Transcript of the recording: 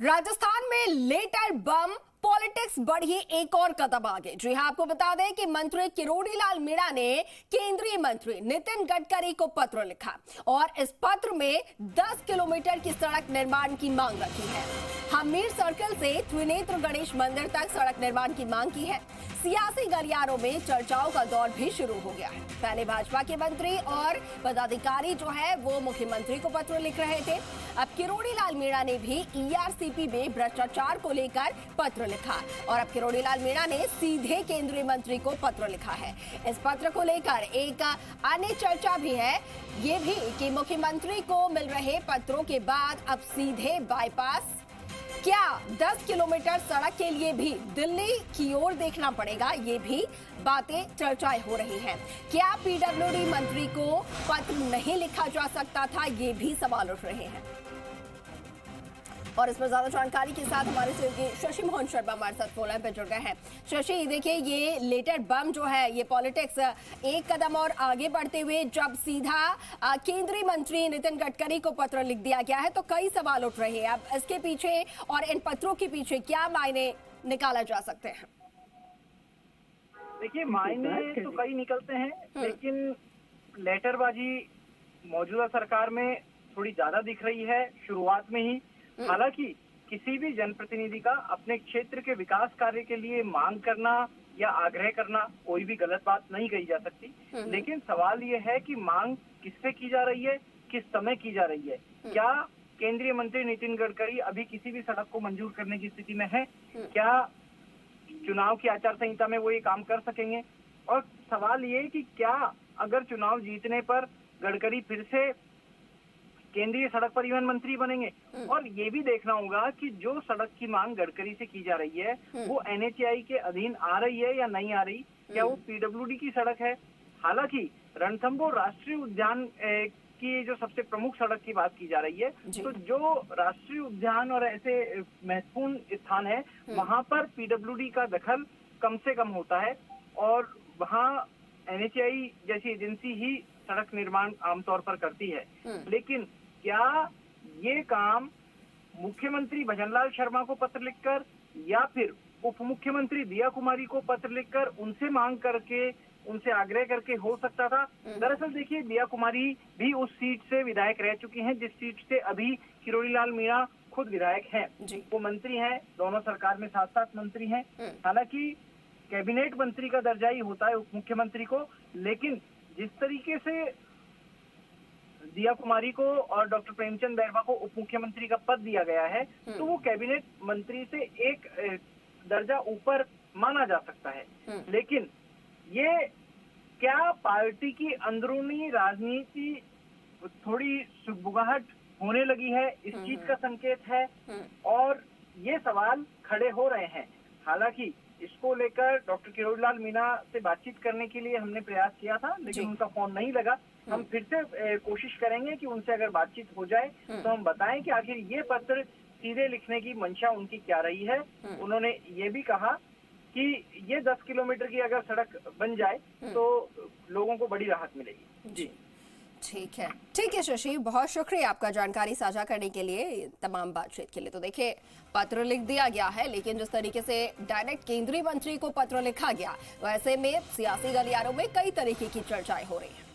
राजस्थान में लेटर बम पॉलिटिक्स बढ़ी एक और कदम आगे। जी हां, आपको बता दें कि मंत्री किरोड़ी लाल मीणा ने केंद्रीय मंत्री नितिन गडकरी को पत्र लिखा और इस पत्र में 10 किलोमीटर की सड़क निर्माण की मांग रखी है। हमीर सर्कल से त्रिनेत्र गणेश मंदिर तक सड़क निर्माण की मांग की है। सियासी गलियारों में चर्चाओं का दौर भी शुरू हो गया है। पहले भाजपा के मंत्री और पदाधिकारी जो है वो मुख्यमंत्री को पत्र लिख रहे थे। अब किरोड़ी लाल मीणा ने भी ईआरसीपी में भ्रष्टाचार को लेकर पत्र लिखा और अब किरोड़ी लाल मीणा ने सीधे केंद्रीय मंत्री को पत्र लिखा है। इस पत्र को लेकर एक अन्य चर्चा भी है, ये भी कि मुख्यमंत्री को मिल रहे पत्रों के बाद अब सीधे बाईपास, क्या 10 किलोमीटर सड़क के लिए भी दिल्ली की ओर देखना पड़ेगा? ये भी बातें चर्चाएं हो रही हैं। क्या पीडब्ल्यूडी मंत्री को पत्र नहीं लिखा जा सकता था? ये भी सवाल उठ रहे हैं और इस पर ज्यादा जानकारी के साथ हमारे सहयोगी शशि मोहन शर्मा हमारे साथ फोन लाइन पर जुड़ गए हैं। शशि, देखिए ये लेटर बम जो है ये पॉलिटिक्स एक कदम और आगे बढ़ते हुए जब सीधा केंद्रीय मंत्री नितिन गडकरी को पत्र लिख दिया गया है तो कई सवाल उठ रहे हैं। अब इसके पीछे और इन पत्रों के पीछे क्या मायने निकाला जा सकते हैं? देखिए, मायने तो कई निकलते हैं, लेकिन लेटरबाजी मौजूदा सरकार में थोड़ी ज्यादा दिख रही है शुरुआत में ही। हालांकि किसी भी जनप्रतिनिधि का अपने क्षेत्र के विकास कार्य के लिए मांग करना या आग्रह करना कोई भी गलत बात नहीं कही जा सकती, लेकिन सवाल ये है कि मांग किससे की जा रही है, किस समय की जा रही है। क्या केंद्रीय मंत्री नितिन गडकरी अभी किसी भी सड़क को मंजूर करने की स्थिति में है? क्या चुनाव की आचार संहिता में वो ये काम कर सकेंगे? और सवाल ये कि क्या अगर चुनाव जीतने पर गडकरी फिर से केंद्रीय सड़क परिवहन मंत्री बनेंगे? और ये भी देखना होगा कि जो सड़क की मांग गडकरी से की जा रही है वो एनएचएआई के अधीन आ रही है या नहीं आ रही, क्या वो पीडब्ल्यूडी की सड़क है? हालांकि रणथंभौर राष्ट्रीय उद्यान की जो सबसे प्रमुख सड़क की बात की जा रही है, तो जो राष्ट्रीय उद्यान और ऐसे महत्वपूर्ण स्थान है वहां पर पीडब्ल्यूडी का दखल कम से कम होता है और वहाँ एनएचएआई जैसी एजेंसी ही सड़क निर्माण आमतौर पर करती है। लेकिन क्या ये काम मुख्यमंत्री भजनलाल शर्मा को पत्र लिखकर या फिर उप मुख्यमंत्री दिया कुमारी को पत्र लिखकर उनसे मांग करके, उनसे आग्रह करके हो सकता था? दरअसल देखिए, दिया कुमारी भी उस सीट से विधायक रह चुकी हैं जिस सीट से अभी किरोड़ी लाल मीणा खुद विधायक हैं। वो मंत्री हैं, दोनों सरकार में साथ साथ मंत्री हैं। हालांकि कैबिनेट मंत्री का दर्जा ही होता है उप मुख्यमंत्री को, लेकिन जिस तरीके से दिया कुमारी को और डॉक्टर प्रेमचंद बैरवा को उप मुख्यमंत्री का पद दिया गया है तो वो कैबिनेट मंत्री से एक दर्जा ऊपर माना जा सकता है। लेकिन ये क्या पार्टी की अंदरूनी राजनीति थोड़ी सुगबुगाहट होने लगी है, इस चीज का संकेत है और ये सवाल खड़े हो रहे हैं। हालांकि इसको लेकर डॉक्टर किरोड़ी लाल मीणा से बातचीत करने के लिए हमने प्रयास किया था, लेकिन उनका फोन नहीं लगा। हम फिर से कोशिश करेंगे कि उनसे अगर बातचीत हो जाए तो हम बताएं कि आखिर ये पत्र सीधे लिखने की मंशा उनकी क्या रही है। उन्होंने ये भी कहा कि ये 10 किलोमीटर की अगर सड़क बन जाए तो लोगों को बड़ी राहत मिलेगी। जी ठीक है शशि, बहुत शुक्रिया आपका जानकारी साझा करने के लिए, तमाम बातचीत के लिए। तो देखिए, पत्र लिख दिया गया है, लेकिन जिस तरीके से डायरेक्ट केंद्रीय मंत्री को पत्र लिखा गया, वैसे में सियासी गलियारों में कई तरीके की चर्चाएं हो रही हैं।